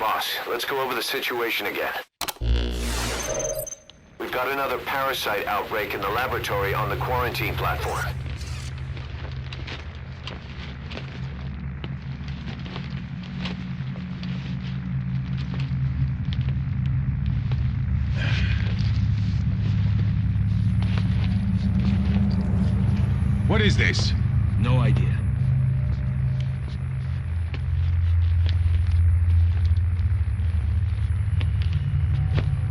Boss, let's go over the situation again. We've got another parasite outbreak in the laboratory on the quarantine platform. What is this? No idea.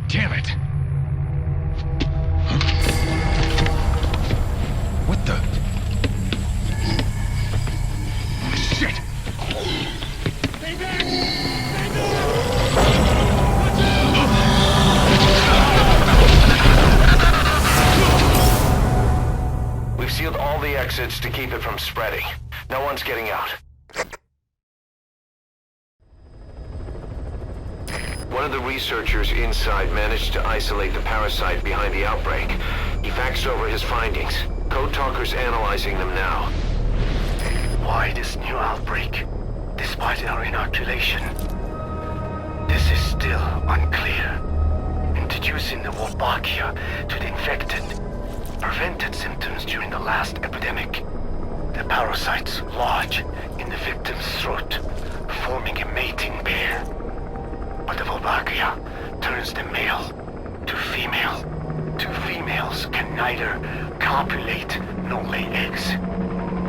Damn it! What the? Shit! Stay back! Stay back! We've sealed all the exits to keep it from spreading. No one's getting out. One of the researchers inside managed to isolate the parasite behind the outbreak. He faxed over his findings. Code Talker's analyzing them now. Why this new outbreak, despite our inoculation? This is still unclear. Introducing the Wolbachia to the infected prevented symptoms during the last epidemic. The parasites lodge in the victim's throat, forming a mating pair. But the Wolbachia turns the male to female. Two females can neither copulate nor lay eggs.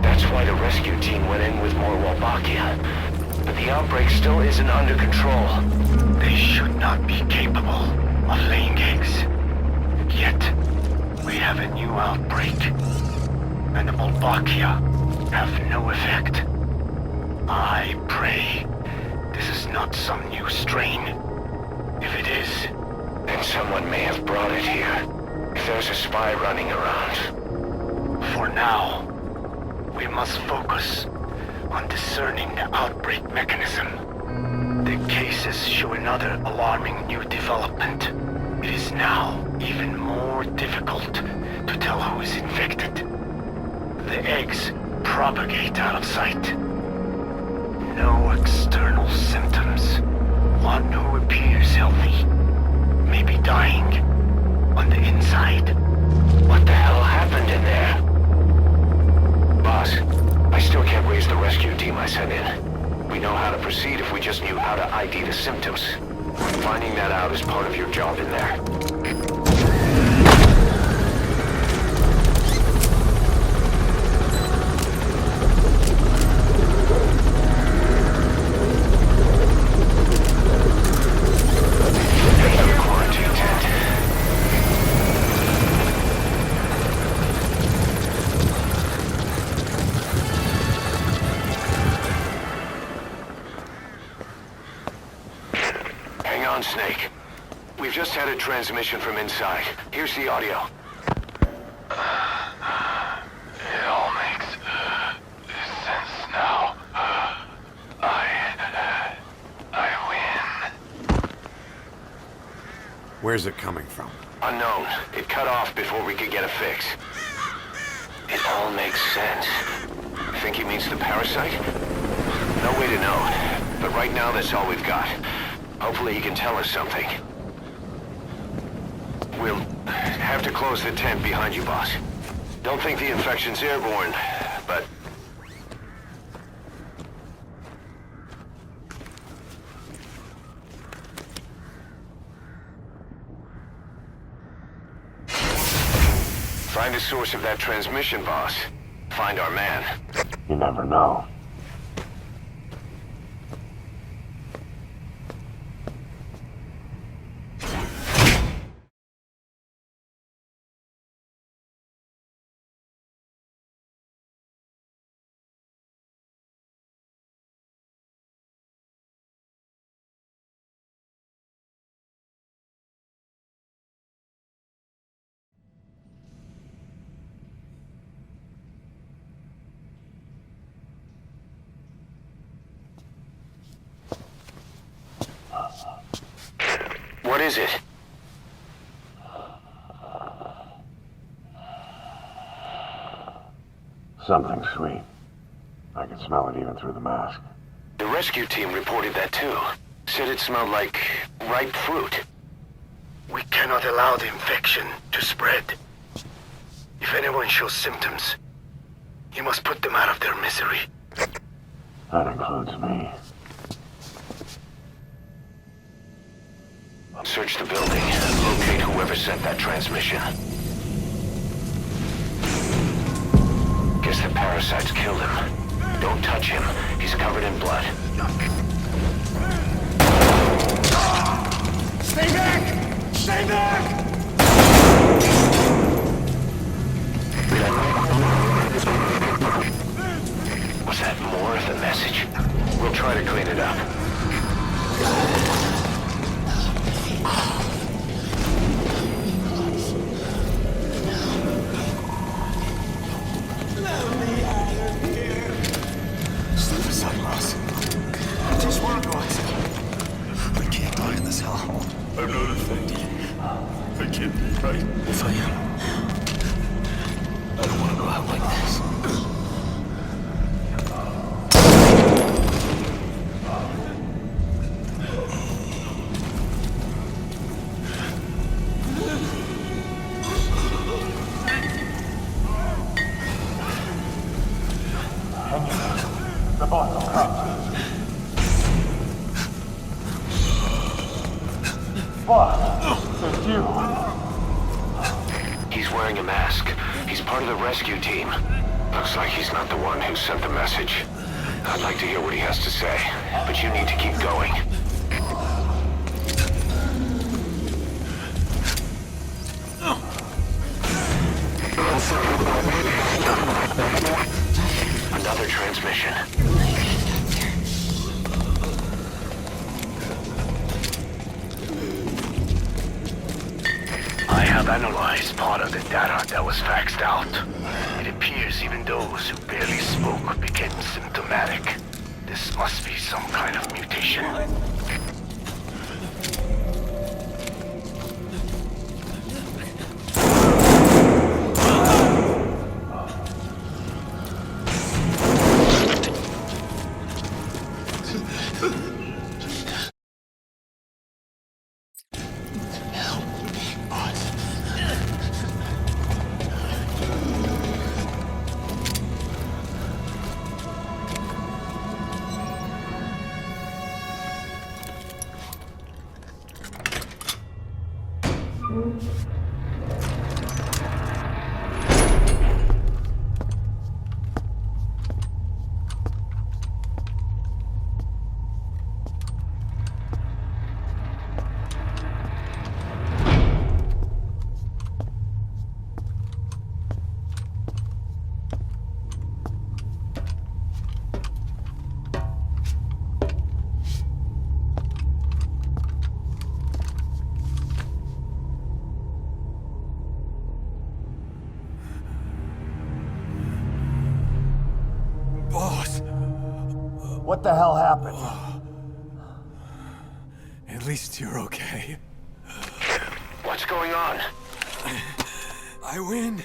That's why the rescue team went in with more Wolbachia. But the outbreak still isn't under control. They should not be capable of laying eggs. Yet, we have a new outbreak. And the Wolbachia have no effect. I pray this is not some new strain. If it is, then someone may have brought it here. If there's a spy running around. For now, we must focus on discerning the outbreak mechanism. The cases show another alarming new development. It is now even more difficult to tell who is infected. The eggs propagate out of sight. No external symptoms. One who appears healthy may be dying on the inside. What the hell happened in there? Boss, I still can't raise the rescue team I sent in. We know how to proceed if we just knew how to ID the symptoms. Finding that out is part of your job in there. Snake. We've just had a transmission from inside. Here's the audio. It all makes sense now. I win. Where's it coming from? Unknown. It cut off before we could get a fix. It all makes sense. I think he means the parasite? No way to know. But right now, that's all we've got. Hopefully he can tell us something. We'll have to close the tent behind you, boss. Don't think the infection's airborne, but... Find the source of that transmission, boss. Find our man. You never know. What is it? Something sweet. I can smell it even through the mask. The rescue team reported that too. Said it smelled like ripe fruit. We cannot allow the infection to spread. If anyone shows symptoms, you must put them out of their misery. That includes me. Search the building and locate whoever sent that transmission. Guess the parasites killed him. Don't touch him. He's covered in blood. Stay back! Stay back! Was that more of the message? We'll try to clean it up. Step aside, Ross. I just want to go outside. We can't die in this hell. I'm not infected. I can't be right. If I am, I don't want to go out like this. The boss will come. Boss, it's you. He's wearing a mask. He's part of the rescue team. Looks like he's not the one who sent the message. I'd like to hear what he has to say, but you need to keep going. Another transmission. I have analyzed part of the data that was faxed out. It appears even those who barely spoke became symptomatic. This must be some kind of mutation. Boss, What the hell happened? at least you're okay. What's going on? I win.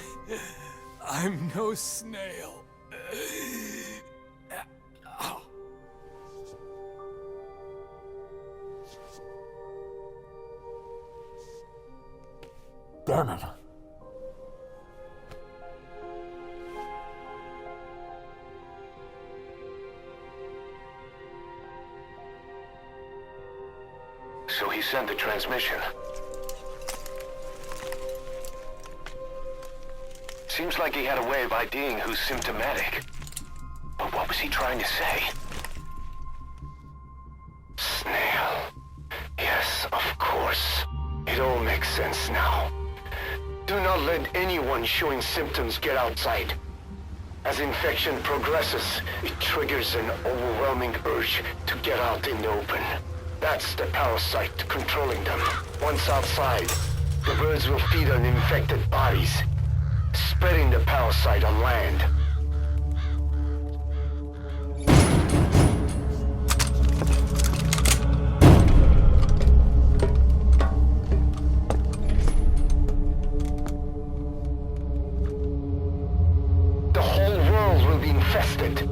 I'm no snail. Damn it. So he sent the transmission. Seems like he had a way of IDing who's symptomatic. But what was he trying to say? Snail. Yes, of course. It all makes sense now. Do not let anyone showing symptoms get outside. As infection progresses, it triggers an overwhelming urge to get out in the open. That's the parasite controlling them. Once outside, the birds will feed on infected bodies, spreading the parasite on land. The whole world will be infested.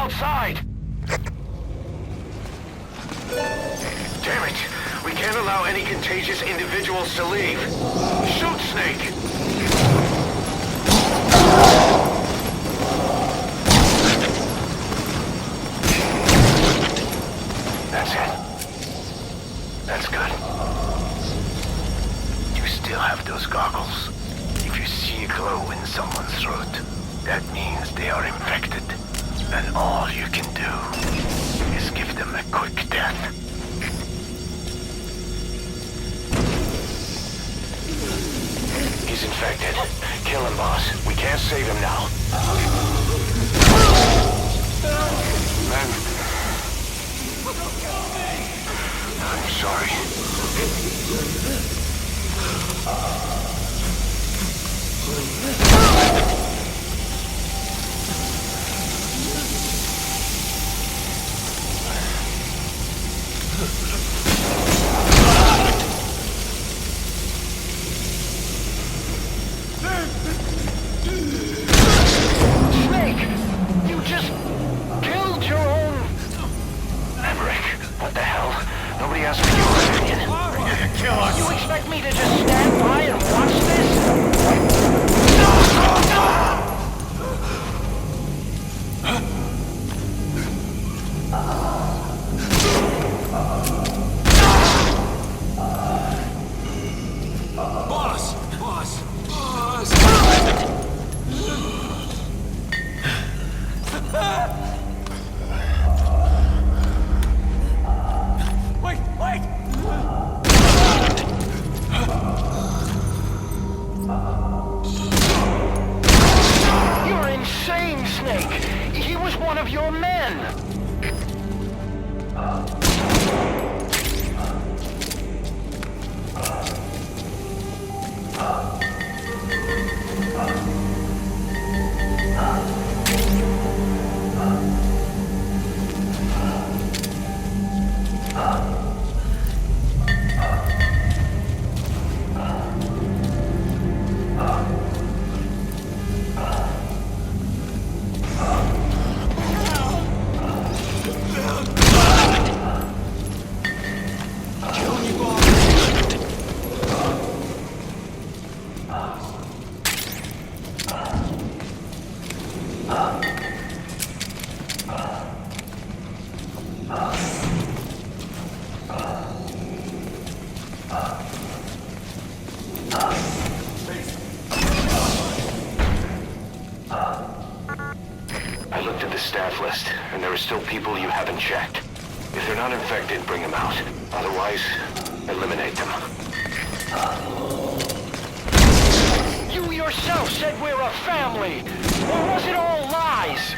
outside! Damn it! We can't allow any contagious individuals to leave. Shoot, Snake! That's it. That's good. You still have those goggles. If you see a glow in someone's throat, that means they are infected. And all you can do is give them a quick death. He's infected. Kill him, boss. We can't save him now. Man. I'm sorry. Snake! You just killed your own... Maverick, what the hell? Nobody asked for your opinion. You're gonna kill us! You expect me to just stand by and watch this? Boss! Boss! Boss! Wait! Wait! You're insane, Snake! He was one of your men! I looked at the staff list, and there are still people you haven't checked. If they're not infected, bring them out. Otherwise, eliminate them. You yourself said we're a family! Or was it all lies?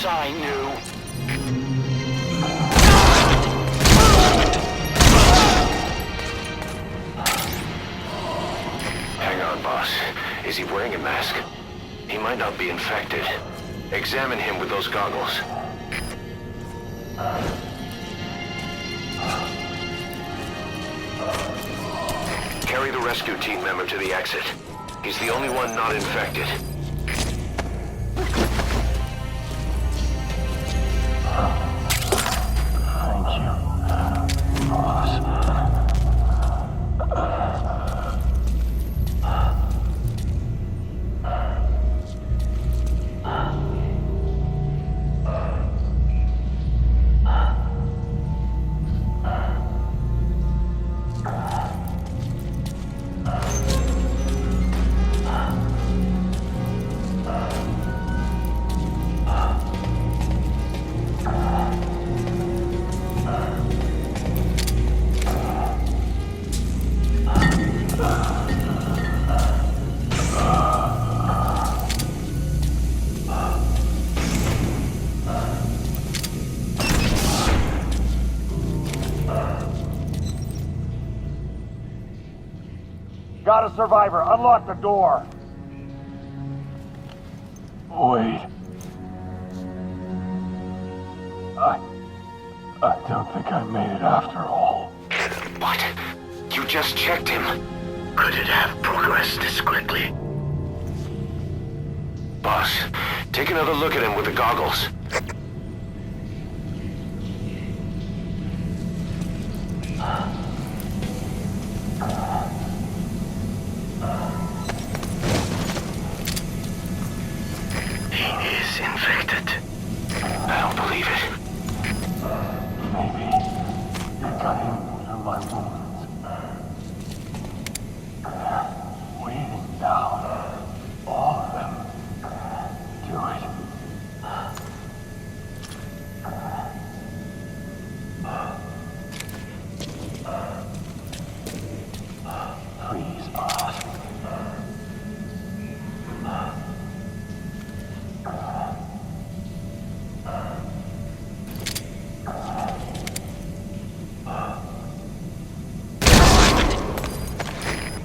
course I knew. Hang on, boss. Is he wearing a mask? He might not be infected. Examine him with those goggles. Carry the rescue team member to the exit. He's the only one not infected. Thank you, boss. Got a survivor. Unlock the door. Wait. I don't think I made it after all. What? You just checked him. Could it have progressed this quickly? Boss, take another look at him with the goggles. He is infected. I don't believe it. Maybe you're cutting through my wounds. They're waiting down. All of them. Do it. Please, boss.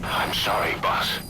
I'm sorry, boss.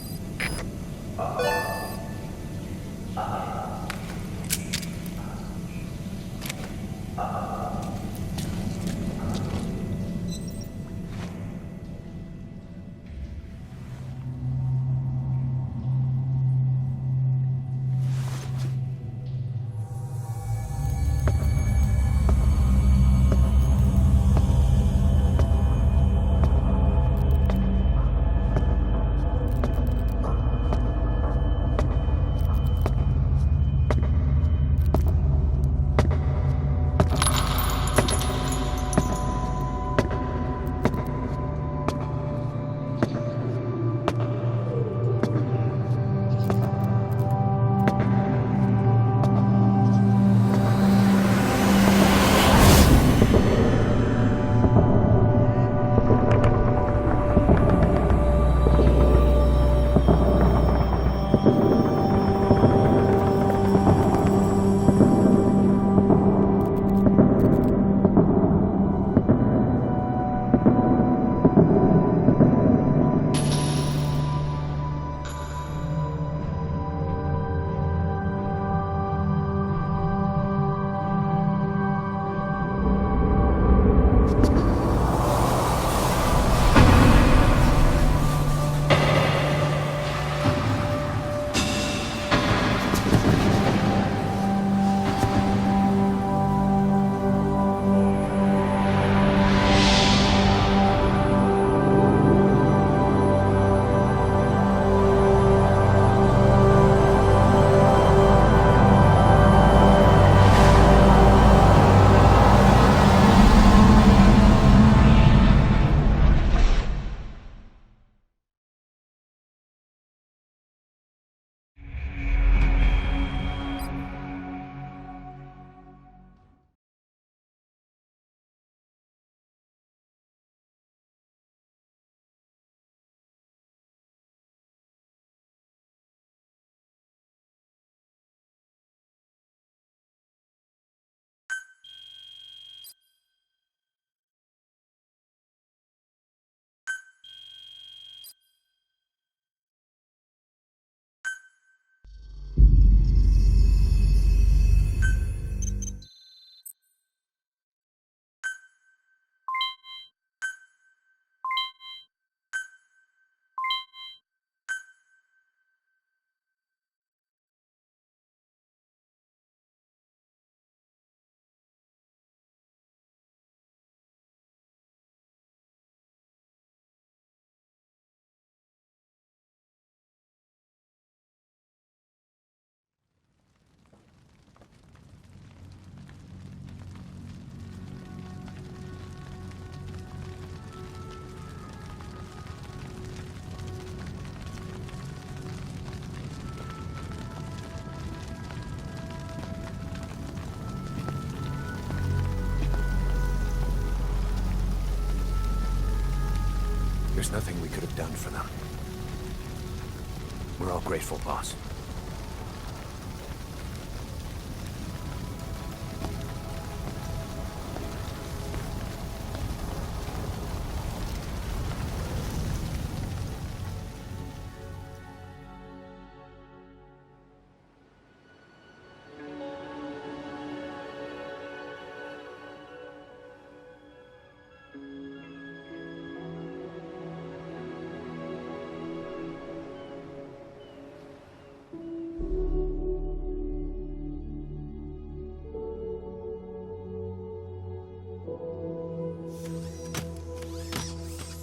There's nothing we could have done for them. We're all grateful, boss.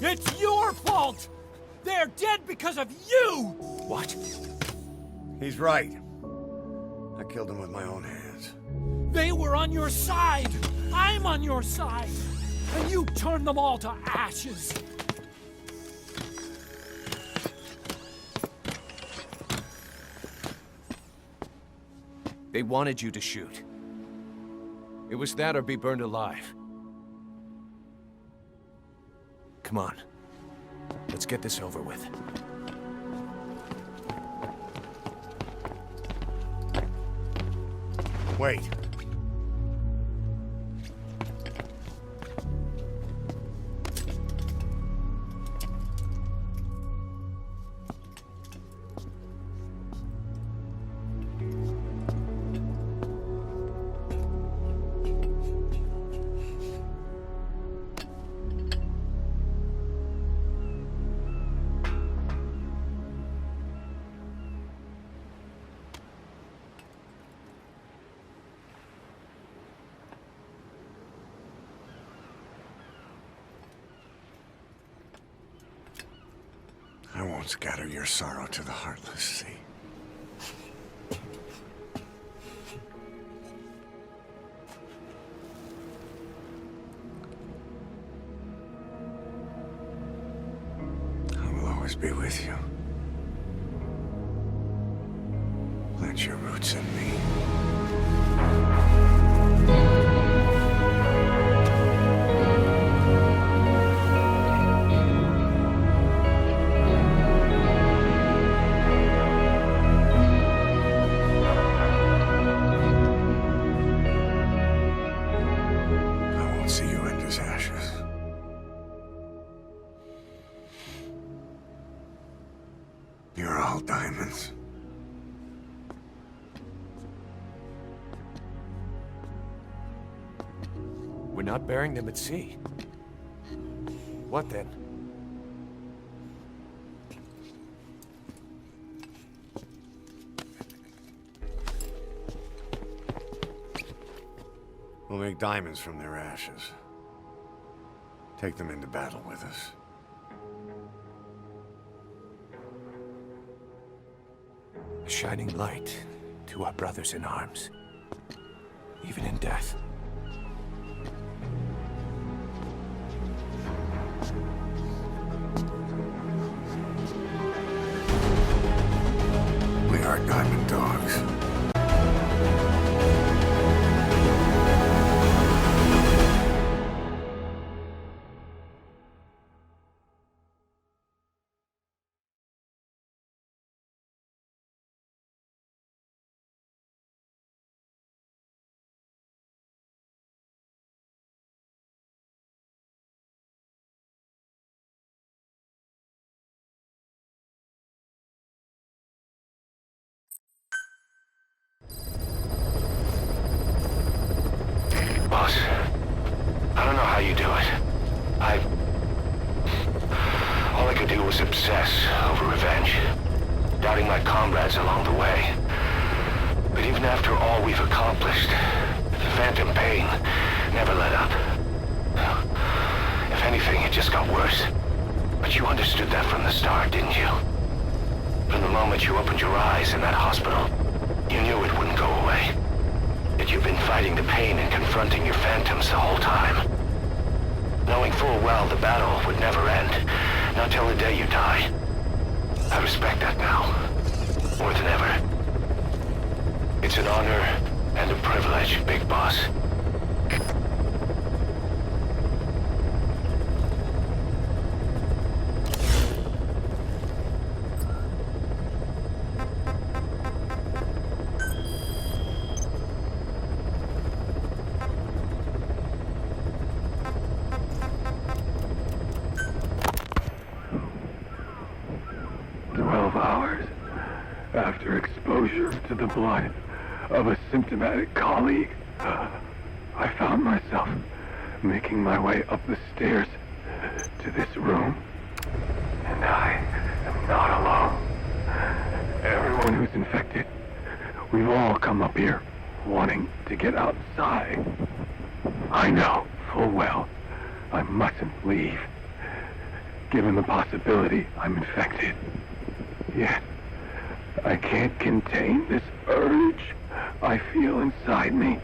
It's your fault! They're dead because of you! What? He's right. I killed him with my own hands. They were on your side! I'm on your side! And you turned them all to ashes! They wanted you to shoot. It was that or be burned alive. Come on. Let's get this over with. Wait. I won't scatter your sorrow to the heartless, see? I will always be with you. Plant your roots in me. You're all diamonds. We're not burying them at sea. What then? We'll make diamonds from their ashes. Take them into battle with us. A shining light to our brothers in arms, even in death. We are diamond dogs. Boss, I don't know how you do it. All I could do was obsess over revenge, doubting my comrades along the way. But even after all we've accomplished, the phantom pain never let up. If anything, it just got worse. But you understood that from the start, didn't you? From the moment you opened your eyes in that hospital, you knew it wouldn't go away. That you've been fighting the pain and confronting your phantoms the whole time. Knowing full well the battle would never end, not till the day you die. I respect that now, more than ever. It's an honor and a privilege, Big Boss. 12 hours after exposure to the blood of a symptomatic colleague, I found myself making my way up the stairs to this room. And I am not alone. Everyone who's infected, we've all come up here wanting to get outside. I know full well I mustn't leave, given the possibility I'm infected. Yet, I can't contain this urge I feel inside me,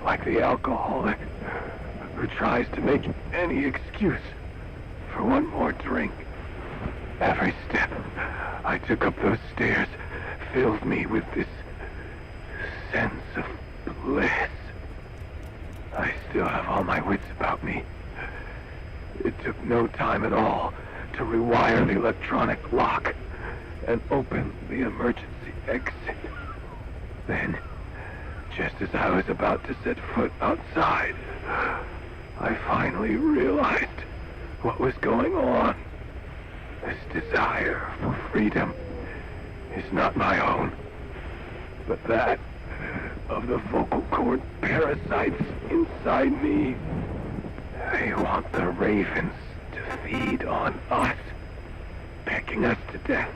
like the alcoholic who tries to make any excuse for one more drink. Every step I took up those stairs filled me with this sense of bliss. I still have all my wits about me. It took no time at all to rewire the electronic lock and open the emergency exit. Then, just as I was about to set foot outside, I finally realized what was going on. This desire for freedom is not my own, but that of the vocal cord parasites inside me. They want the ravens to feed on us, pecking us to death,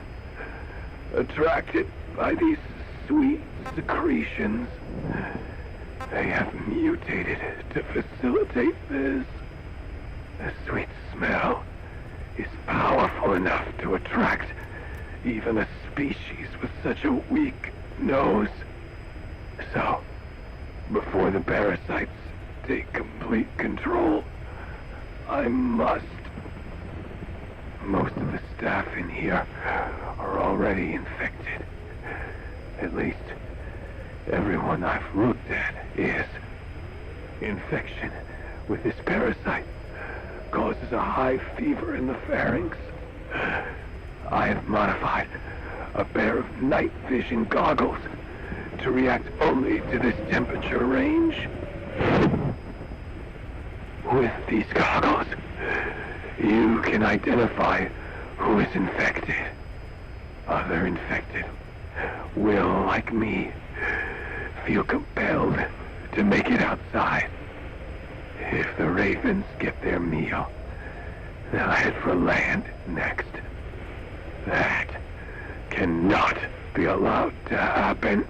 attracted by these sweet secretions. They have mutated to facilitate this. The sweet smell is powerful enough to attract even a species with such a weak nose. So, before the parasites take complete control, I must. Most of the staff in here are already infected. At least, everyone I've looked at is. Infection with this parasite causes a high fever in the pharynx. I have modified a pair of night vision goggles to react only to this temperature range. With these goggles, you can identify who is infected. Other infected will, like me, feel compelled to make it outside. If the ravens get their meal, they'll head for land next. That cannot be allowed to happen.